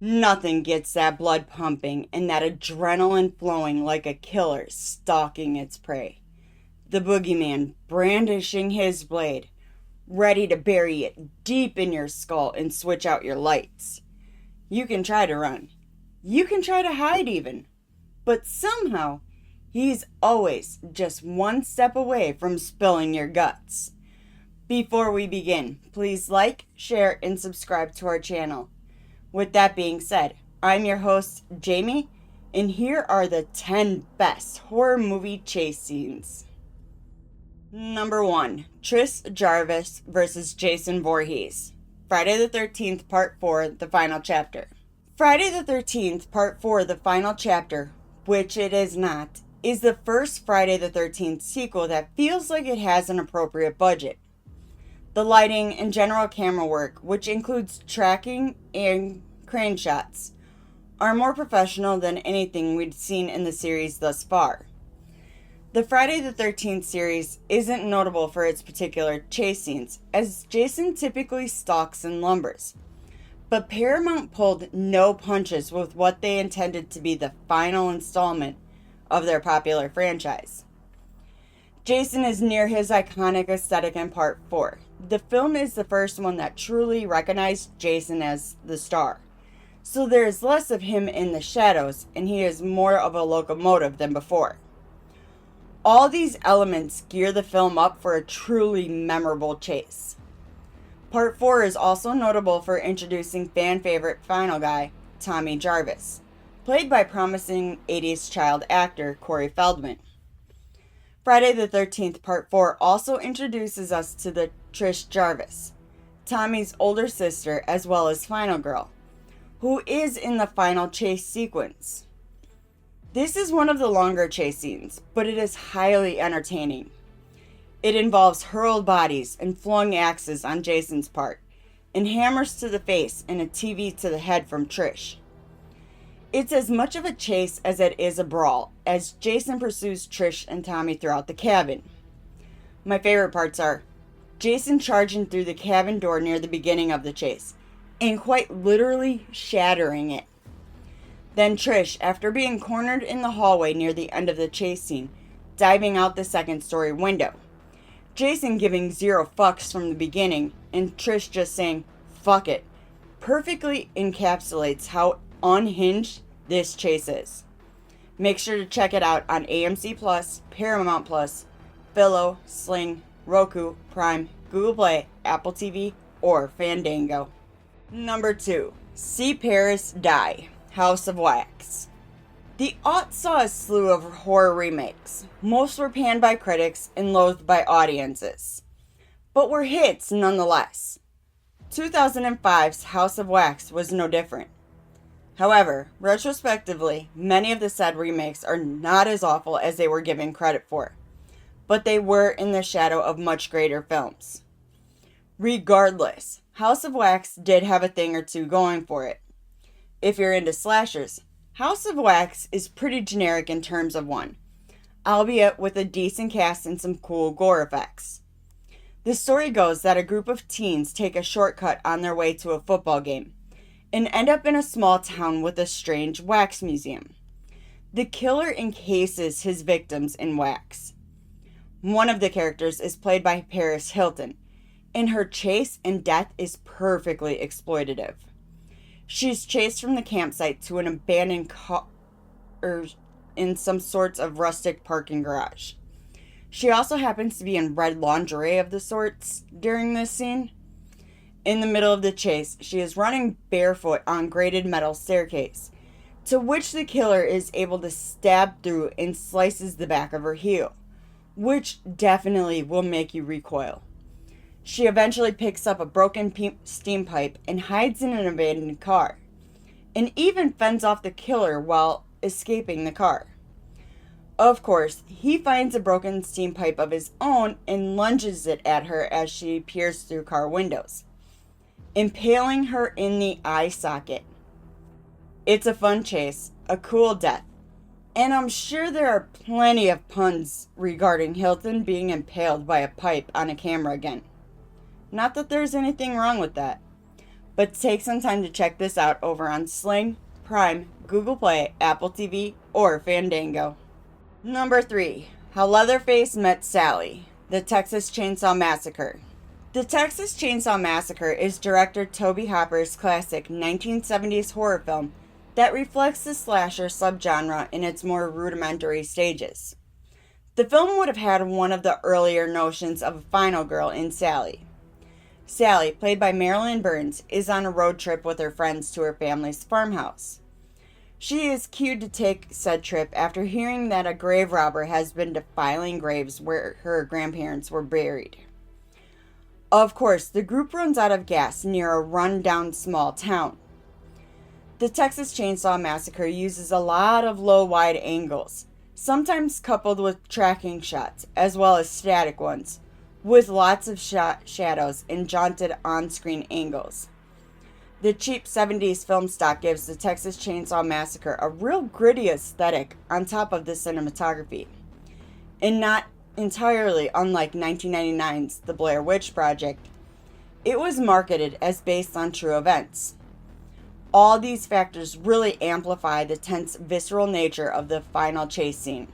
Nothing gets that blood pumping and that adrenaline flowing like a killer stalking its prey. The boogeyman brandishing his blade, ready to bury it deep in your skull and switch out your lights. You can try to run. You can try to hide even. But somehow, he's always just one step away from spilling your guts. Before we begin, please like, share, and subscribe to our channel. With that being said, I'm your host, Jamie, and here are the 10 best horror movie chase scenes. Number 1. Trish Jarvis versus Jason Voorhees. Friday the 13th, Part 4, The Final Chapter. Friday the 13th, Part 4, The Final Chapter, which it is not, is the first Friday the 13th sequel that feels like it has an appropriate budget. The lighting and general camera work, which includes tracking and crane shots, are more professional than anything we'd seen in the series thus far. The Friday the 13th series isn't notable for its particular chase scenes, as Jason typically stalks and lumbers. But Paramount pulled no punches with what they intended to be the final installment of their popular franchise. Jason is near his iconic aesthetic in Part 4. The film is the first one that truly recognized Jason as the star. So there is less of him in the shadows, and he is more of a locomotive than before. All these elements gear the film up for a truly memorable chase. Part 4 is also notable for introducing fan favorite final guy, Tommy Jarvis, played by promising 80s child actor Corey Feldman. Friday the 13th Part 4 also introduces us to the Trish Jarvis, Tommy's older sister as well as final girl, who is in the final chase sequence. This is one of the longer chase scenes, but it is highly entertaining. It involves hurled bodies and flung axes on Jason's part, and hammers to the face and a TV to the head from Trish. It's as much of a chase as it is a brawl, as Jason pursues Trish and Tommy throughout the cabin. My favorite parts are Jason charging through the cabin door near the beginning of the chase, and quite literally shattering it. Then Trish, after being cornered in the hallway near the end of the chase scene, diving out the second-story window. Jason giving zero fucks from the beginning, and Trish just saying, fuck it, perfectly encapsulates how unhinged this chase is. Make sure to check it out on AMC Plus, Paramount Plus, Philo, Sling, Roku, Prime, Google Play, Apple TV, or Fandango. Number 2. See Paris Die, House of Wax. The aughts saw a slew of horror remakes. Most were panned by critics and loathed by audiences, but were hits nonetheless. 2005's House of Wax was no different. However, retrospectively, many of the said remakes are not as awful as they were given credit for, but they were in the shadow of much greater films. Regardless, House of Wax did have a thing or two going for it. If you're into slashers, House of Wax is pretty generic in terms of one, albeit with a decent cast and some cool gore effects. The story goes that a group of teens take a shortcut on their way to a football game, and end up in a small town with a strange wax museum. The killer encases his victims in wax. One of the characters is played by Paris Hilton, and her chase and death is perfectly exploitative. She's chased from the campsite to an abandoned car in some sorts of rustic parking garage. She also happens to be in red lingerie of the sorts during this scene. In the middle of the chase, she is running barefoot on grated metal staircase, to which the killer is able to stab through and slices the back of her heel, which definitely will make you recoil. She eventually picks up a broken steam pipe and hides in an abandoned car, and even fends off the killer while escaping the car. Of course, he finds a broken steam pipe of his own and lunges it at her as she peers through car windows, impaling her in the eye socket. It's a fun chase, a cool death, and I'm sure there are plenty of puns regarding Hilton being impaled by a pipe on a camera again. Not that there's anything wrong with that, But take some time to check this out over on Sling, Prime, Google Play, Apple TV, or Fandango. Number 3. How Leatherface Met Sally, The Texas Chainsaw Massacre. The Texas Chainsaw Massacre is director Tobe Hooper's classic 1970s horror film that reflects the slasher subgenre in its more rudimentary stages. The film would have had one of the earlier notions of a final girl in Sally. Sally, played by Marilyn Burns, is on a road trip with her friends to her family's farmhouse. She is cued to take said trip after hearing that a grave robber has been defiling graves where her grandparents were buried. Of course, the group runs out of gas near a run-down small town. The Texas Chainsaw Massacre uses a lot of low wide angles, sometimes coupled with tracking shots, as well as static ones, with lots of shadows and jaunted on-screen angles. The cheap 70s film stock gives the Texas Chainsaw Massacre a real gritty aesthetic on top of the cinematography, and not entirely unlike 1999's The Blair Witch Project. It was marketed as based on true events. All these factors really amplify the tense, visceral nature of the final chase scene.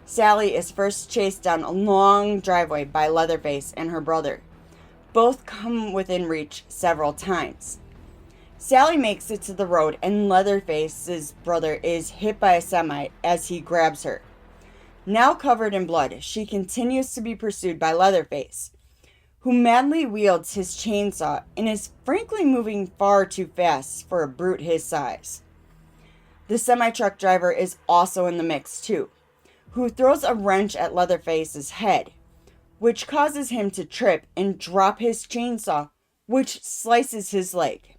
Sally is first chased down a long driveway by Leatherface and her brother. Both come within reach several times. Sally makes it to the road and Leatherface's brother is hit by a semi as he grabs her. Now covered in blood, she continues to be pursued by Leatherface, who madly wields his chainsaw and is frankly moving far too fast for a brute his size. The semi-truck driver is also in the mix too, who throws a wrench at Leatherface's head, which causes him to trip and drop his chainsaw, which slices his leg.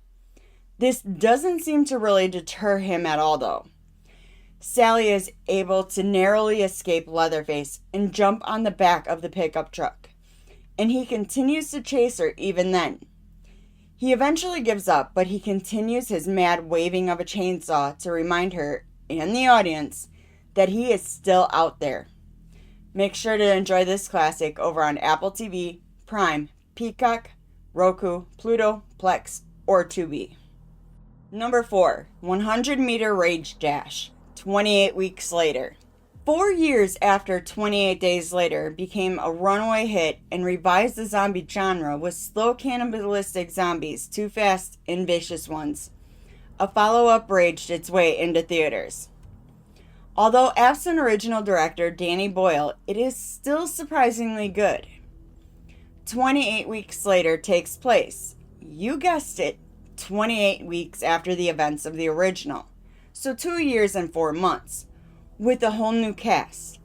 This doesn't seem to really deter him at all though. Sally is able to narrowly escape Leatherface and jump on the back of the pickup truck, and he continues to chase her even then. He eventually gives up, but he continues his mad waving of a chainsaw to remind her and the audience that he is still out there. Make sure to enjoy this classic over on Apple TV, Prime, Peacock, Roku, Pluto, Plex, or Tubi. Number 4. 100-Meter Rage Dash, 28 Weeks Later. 4 years after 28 Days Later became a runaway hit and revised the zombie genre with slow cannibalistic zombies, Too Fast and Vicious Ones, a follow-up raged its way into theaters. Although absent original director Danny Boyle, it is still surprisingly good. 28 Weeks Later takes place, you guessed it, 28 weeks after the events of the original, so 2 years and 4 months, with a whole new cast,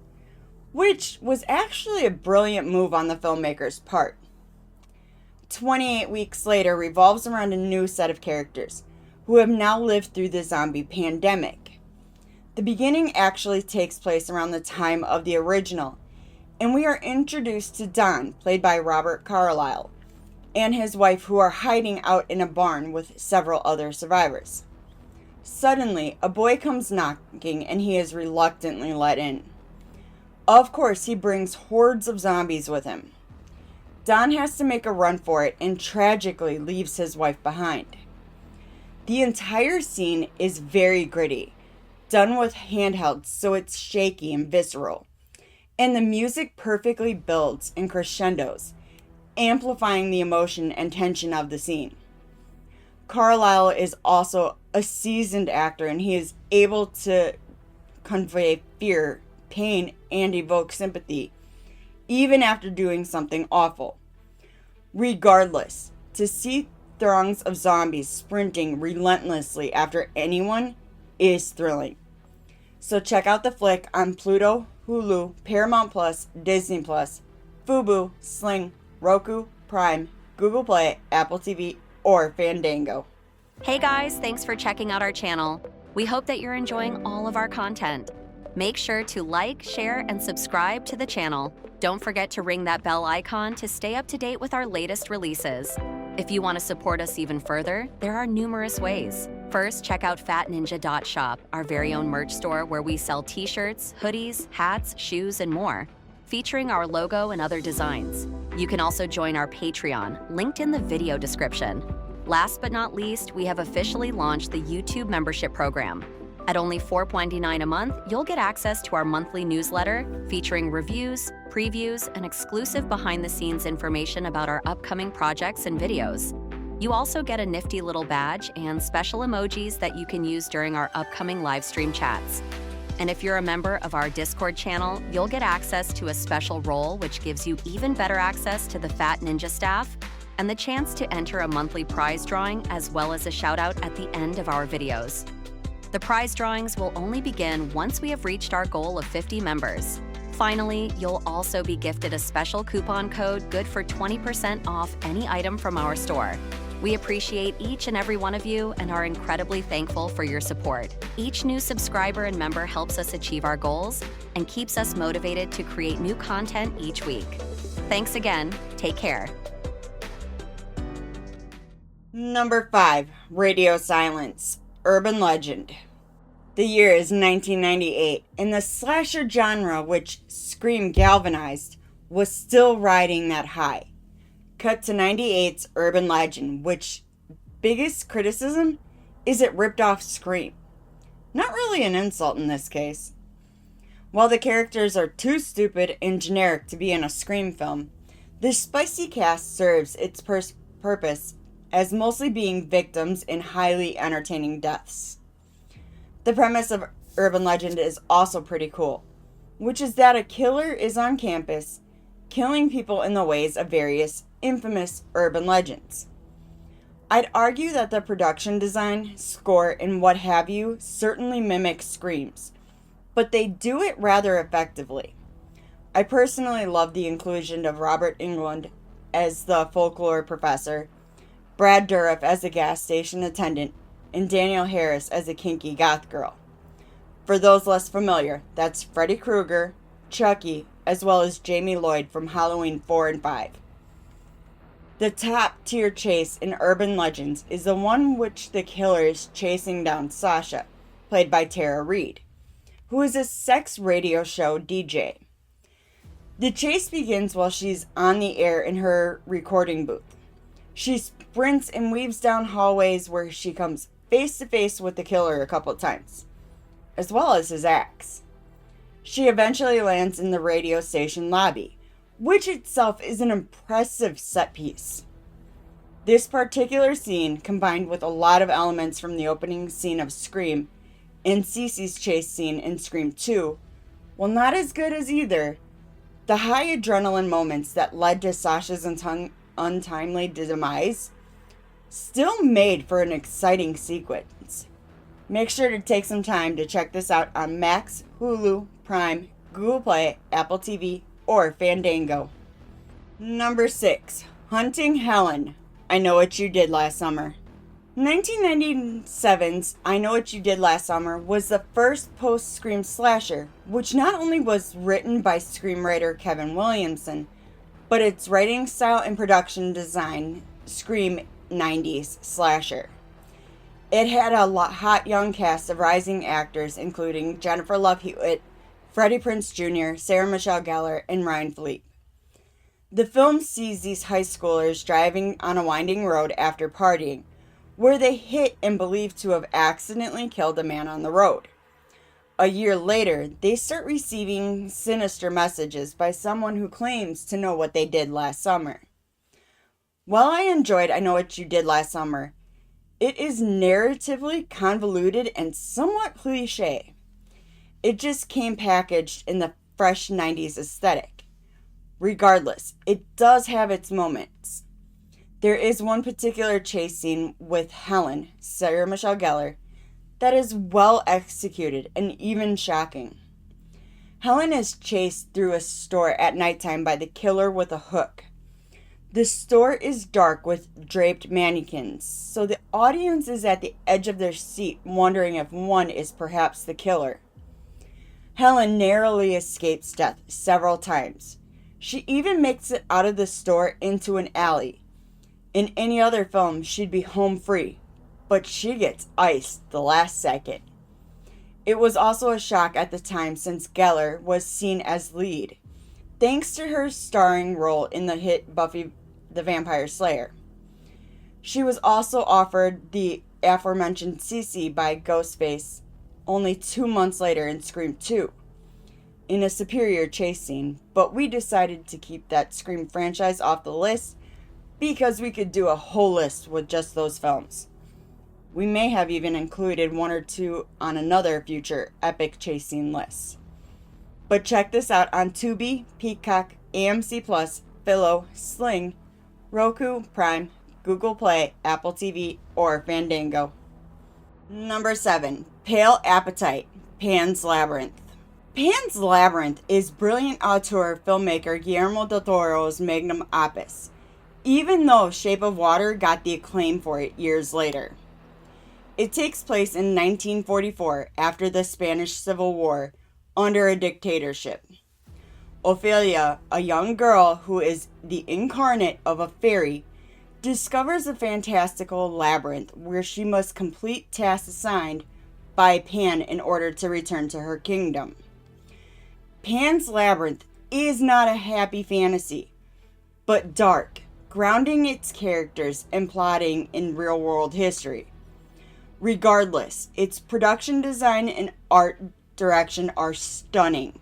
which was actually a brilliant move on the filmmaker's part. 28 Weeks Later revolves around a new set of characters who have now lived through the zombie pandemic. The beginning actually takes place around the time of the original, and we are introduced to Don, played by Robert Carlyle, and his wife, who are hiding out in a barn with several other survivors. Suddenly, a boy comes knocking and he is reluctantly let in. Of course, he brings hordes of zombies with him. Don has to make a run for it and tragically leaves his wife behind. The entire scene is very gritty, done with handhelds so it's shaky and visceral, and the music perfectly builds and crescendos, amplifying the emotion and tension of the scene. Carlyle is also a seasoned actor and he is able to convey fear, pain, and evoke sympathy, even after doing something awful. Regardless, to see throngs of zombies sprinting relentlessly after anyone is thrilling. So check out the flick on Pluto, Hulu, Paramount Plus, Disney Plus, Fubo, Sling, Roku, Prime, Google Play, Apple TV, or Fandango. Hey guys, thanks for checking out our channel. We hope that you're enjoying all of our content. Make sure to like, share, and subscribe to the channel. Don't forget to ring that bell icon to stay up to date with our latest releases. If you want to support us even further, there are numerous ways. First, check out fatninja.shop, our very own merch store where we sell t-shirts, hoodies, hats, shoes, and more, featuring our logo and other designs. You can also join our Patreon, linked in the video description. Last but not least, we have officially launched the YouTube membership program. At only $4.99 a month, you'll get access to our monthly newsletter featuring reviews, previews, and exclusive behind-the-scenes information about our upcoming projects and videos. You also get a nifty little badge and special emojis that you can use during our upcoming live stream chats. And if you're a member of our Discord channel, you'll get access to a special role which gives you even better access to the Fat Ninja staff and the chance to enter a monthly prize drawing as well as a shout-out at the end of our videos. The prize drawings will only begin once we have reached our goal of 50 members. Finally, you'll also be gifted a special coupon code good for 20% off any item from our store. We appreciate each and every one of you and are incredibly thankful for your support. Each new subscriber and member helps us achieve our goals and keeps us motivated to create new content each week. Thanks again. Take care. Number 5, Radio Silence, Urban Legend. The year is 1998, and the slasher genre, which Scream galvanized, was still riding that high. Cut to 98's Urban Legend, which biggest criticism is it ripped off Scream. Not really an insult in this case. While the characters are too stupid and generic to be in a Scream film, this spicy cast serves its purpose as mostly being victims in highly entertaining deaths. The premise of Urban Legend is also pretty cool, which is that a killer is on campus, killing people in the ways of various infamous urban legends. I'd argue that the production design, score, and what have you certainly mimic Screams, but they do it rather effectively. I personally love the inclusion of Robert Englund as the folklore professor, Brad Dourif as a gas station attendant, and Danielle Harris as a kinky goth girl. For those less familiar, that's Freddy Krueger, Chucky, as well as Jamie Lloyd from Halloween 4 and 5. The top tier chase in Urban Legends is the one which the killer is chasing down Sasha, played by Tara Reid, who is a sex radio show DJ. The chase begins while she's on the air in her recording booth. She sprints and weaves down hallways where she comes face to face with the killer a couple times, as well as his axe. She eventually lands in the radio station lobby, which itself is an impressive set piece. This particular scene, combined with a lot of elements from the opening scene of Scream and Cece's chase scene in Scream 2, while not as good as either, the high adrenaline moments that led to Sasha's untimely demise still made for an exciting sequence. Make sure to take some time to check this out on Max, Hulu, Prime, Google Play, Apple TV, or Fandango. Number 6, Hunting Helen, I Know What You Did Last Summer. 1997's I Know What You Did Last Summer was the first post-Scream slasher, which not only was written by screenwriter Kevin Williamson, but its writing style and production design Scream 90s slasher. It had a hot young cast of rising actors, including Jennifer Love Hewitt, Freddie Prinze Jr., Sarah Michelle Gellar, and Ryan Phillippe. The film sees these high schoolers driving on a winding road after partying, where they hit and believed to have accidentally killed a man on the road. A year later, they start receiving sinister messages by someone who claims to know what they did last summer. While I enjoyed I Know What You Did Last Summer, it is narratively convoluted and somewhat cliche. It just came packaged in the fresh 90s aesthetic. Regardless, it does have its moments. There is one particular chase scene with Helen, Sarah Michelle Gellar, that is well executed and even shocking. Helen is chased through a store at nighttime by the killer with a hook. The store is dark with draped mannequins, so the audience is at the edge of their seat wondering if one is perhaps the killer. Helen narrowly escapes death several times. She even makes it out of the store into an alley. In any other film, she'd be home free, but she gets iced the last second. It was also a shock at the time since Gellar was seen as lead, thanks to her starring role in the hit Buffy the Vampire Slayer. She was also offered the aforementioned Cece by Ghostface only 2 months later in Scream 2 in a superior chase scene, but we decided to keep that Scream franchise off the list because we could do a whole list with just those films. We may have even included 1 or 2 on another future epic chase scene list. But check this out on Tubi, Peacock, AMC Plus, Philo, Sling, Roku, Prime, Google Play, Apple TV, or Fandango. Number 7. Pale Appetite, Pan's Labyrinth. Pan's Labyrinth is brilliant auteur filmmaker Guillermo del Toro's magnum opus, even though Shape of Water got the acclaim for it years later. It takes place in 1944 after the Spanish Civil War under a dictatorship. Ophelia, a young girl who is the incarnate of a fairy, discovers a fantastical labyrinth where she must complete tasks assigned by Pan in order to return to her kingdom. Pan's Labyrinth is not a happy fantasy, but dark, grounding its characters and plotting in real-world history. Regardless, its production design and art direction are stunning.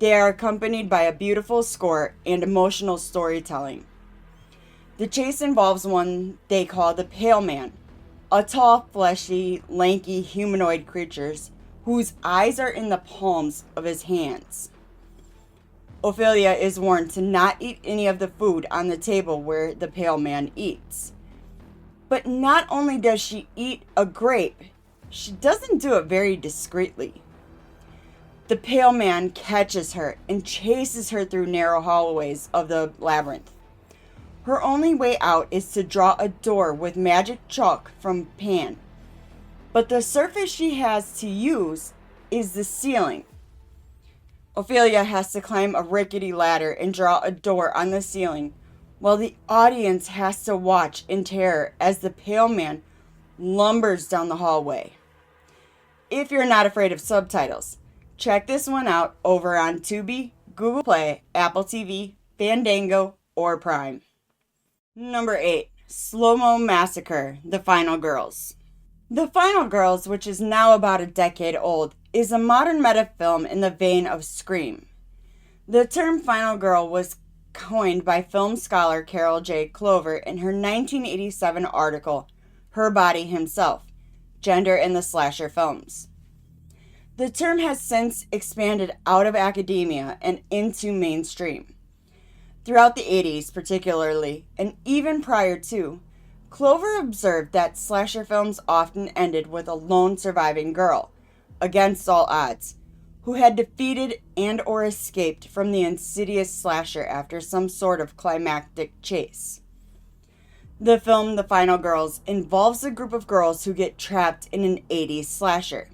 They are accompanied by a beautiful score and emotional storytelling. The chase involves one they call the Pale Man, a tall, fleshy, lanky humanoid creature whose eyes are in the palms of his hands. Ophelia is warned to not eat any of the food on the table where the Pale Man eats. But not only does she eat a grape, she doesn't do it very discreetly. The Pale Man catches her and chases her through narrow hallways of the labyrinth. Her only way out is to draw a door with magic chalk from Pan. But the surface she has to use is the ceiling. Ophelia has to climb a rickety ladder and draw a door on the ceiling, while the audience has to watch in terror as the Pale Man lumbers down the hallway. If you're not afraid of subtitles, check this one out over on Tubi, Google Play, Apple TV, Fandango, or Prime. Number 8. Slow-Mo Massacre, The Final Girls. The Final Girls, which is now about a decade old, is a modern meta film in the vein of Scream. The term Final Girl was coined by film scholar Carol J. Clover in her 1987 article, Her Body Himself, Gender in the Slasher Films. The term has since expanded out of academia and into mainstream. Throughout the 80s particularly, and even prior to, Clover observed that slasher films often ended with a lone surviving girl, against all odds, who had defeated and or escaped from the insidious slasher after some sort of climactic chase. The film The Final Girls involves a group of girls who get trapped in an 80s slasher.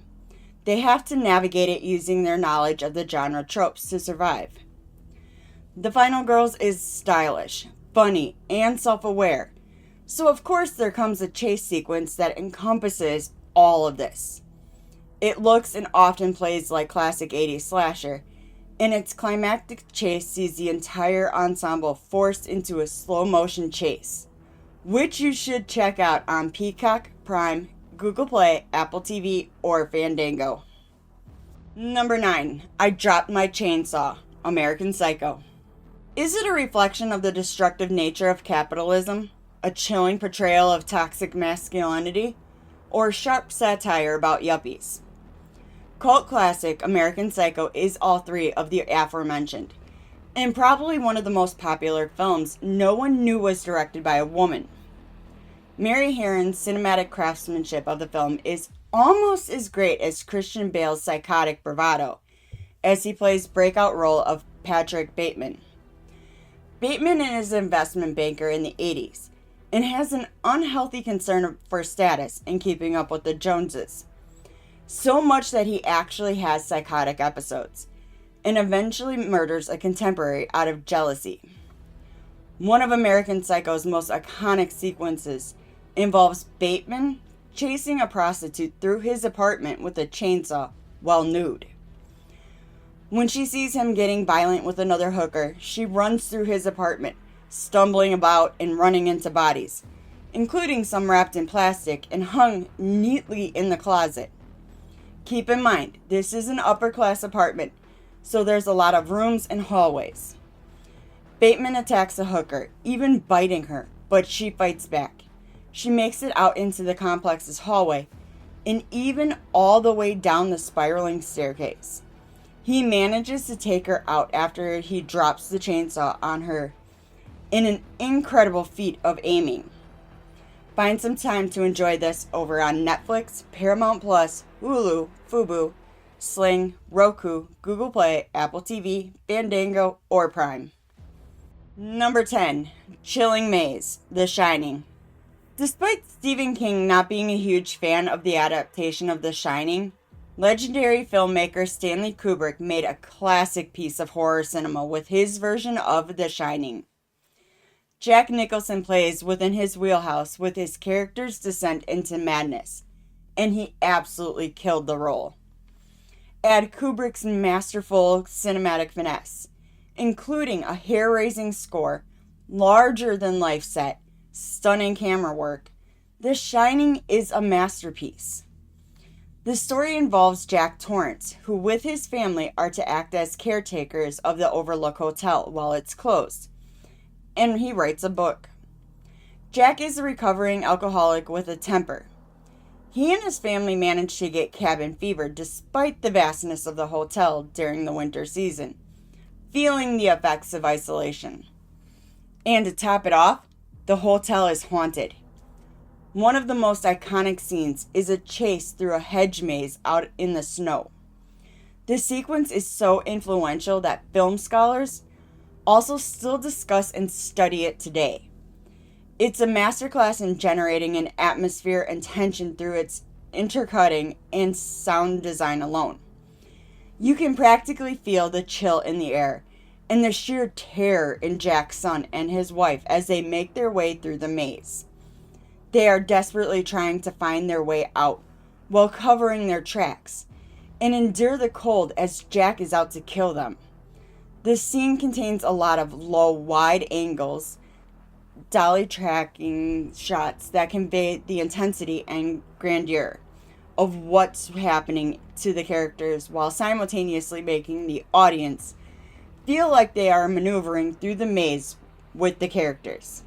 They have to navigate it using their knowledge of the genre tropes to survive. The Final Girls is stylish, funny, and self-aware, so of course there comes a chase sequence that encompasses all of this. It looks and often plays like classic 80s slasher, and its climactic chase sees the entire ensemble forced into a slow-motion chase, which you should check out on Peacock, Prime, Google Play, Apple TV, or Fandango. Number 9. I Dropped My Chainsaw, American Psycho. Is it a reflection of the destructive nature of capitalism, a chilling portrayal of toxic masculinity, or sharp satire about yuppies? Cult classic American Psycho is all three of the aforementioned, and probably one of the most popular films no one knew was directed by a woman. Mary Herron's cinematic craftsmanship of the film is almost as great as Christian Bale's psychotic bravado, as he plays breakout role of Patrick Bateman. Bateman is an investment banker in the 80s, and has an unhealthy concern for status and keeping up with the Joneses. So much that he actually has psychotic episodes, and eventually murders a contemporary out of jealousy. One of American Psycho's most iconic sequences involves Bateman chasing a prostitute through his apartment with a chainsaw while nude. When she sees him getting violent with another hooker, she runs through his apartment, stumbling about and running into bodies, including some wrapped in plastic and hung neatly in the closet. Keep in mind, this is an upper-class apartment, so there's a lot of rooms and hallways. Bateman attacks a hooker, even biting her, but she fights back. She makes it out into the complex's hallway, and even all the way down the spiraling staircase. He manages to take her out after he drops the chainsaw on her in an incredible feat of aiming. Find some time to enjoy this over on Netflix, Paramount Plus, Hulu, Fubo, Sling, Roku, Google Play, Apple TV, Fandango, or Prime. Number 10. Chilling Maze, The Shining. Despite Stephen King not being a huge fan of the adaptation of The Shining, legendary filmmaker Stanley Kubrick made a classic piece of horror cinema with his version of The Shining. Jack Nicholson plays within his wheelhouse with his character's descent into madness, and he absolutely killed the role. Add Kubrick's masterful cinematic finesse, including a hair-raising score, larger-than-life set, stunning camera work. The Shining is a masterpiece. The story involves Jack Torrance, who with his family are to act as caretakers of the Overlook Hotel while it's closed, and he writes a book. Jack is a recovering alcoholic with a temper. He and his family manage to get cabin fever despite the vastness of the hotel during the winter season, feeling the effects of isolation. And to top it off, the hotel is haunted. One of the most iconic scenes is a chase through a hedge maze out in the snow. This sequence is so influential that film scholars also still discuss and study it today. It's a masterclass in generating an atmosphere and tension through its intercutting and sound design alone. You can practically feel the chill in the air and the sheer terror in Jack's son and his wife as they make their way through the maze. They are desperately trying to find their way out while covering their tracks and endure the cold as Jack is out to kill them. This scene contains a lot of low, wide angles, dolly tracking shots that convey the intensity and grandeur of what's happening to the characters while simultaneously making the audience feel like they are maneuvering through the maze with the characters.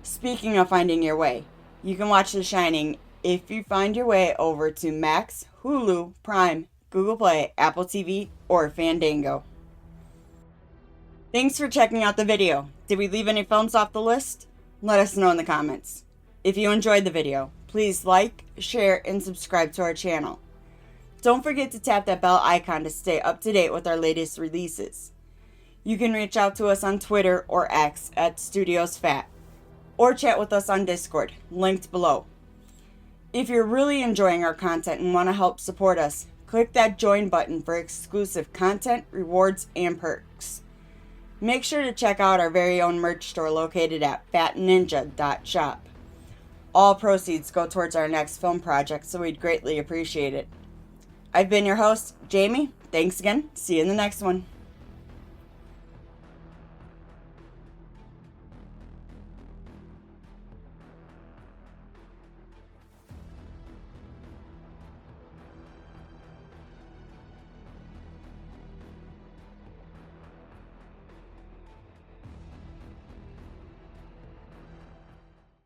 Speaking of finding your way, you can watch The Shining if you find your way over to Max, Hulu, Prime, Google Play, Apple TV, or Fandango. Thanks for checking out the video. Did we leave any films off the list? Let us know in the comments. If you enjoyed the video, please like, share, and subscribe to our channel. Don't forget to tap that bell icon to stay up to date with our latest releases. You can reach out to us on Twitter or X at StudiosFat, or chat with us on Discord, linked below. If you're really enjoying our content and want to help support us, click that join button for exclusive content, rewards, and perks. Make sure to check out our very own merch store located at fatninja.shop. All proceeds go towards our next film project, so we'd greatly appreciate it. I've been your host, Jamie. Thanks again. See you in the next one.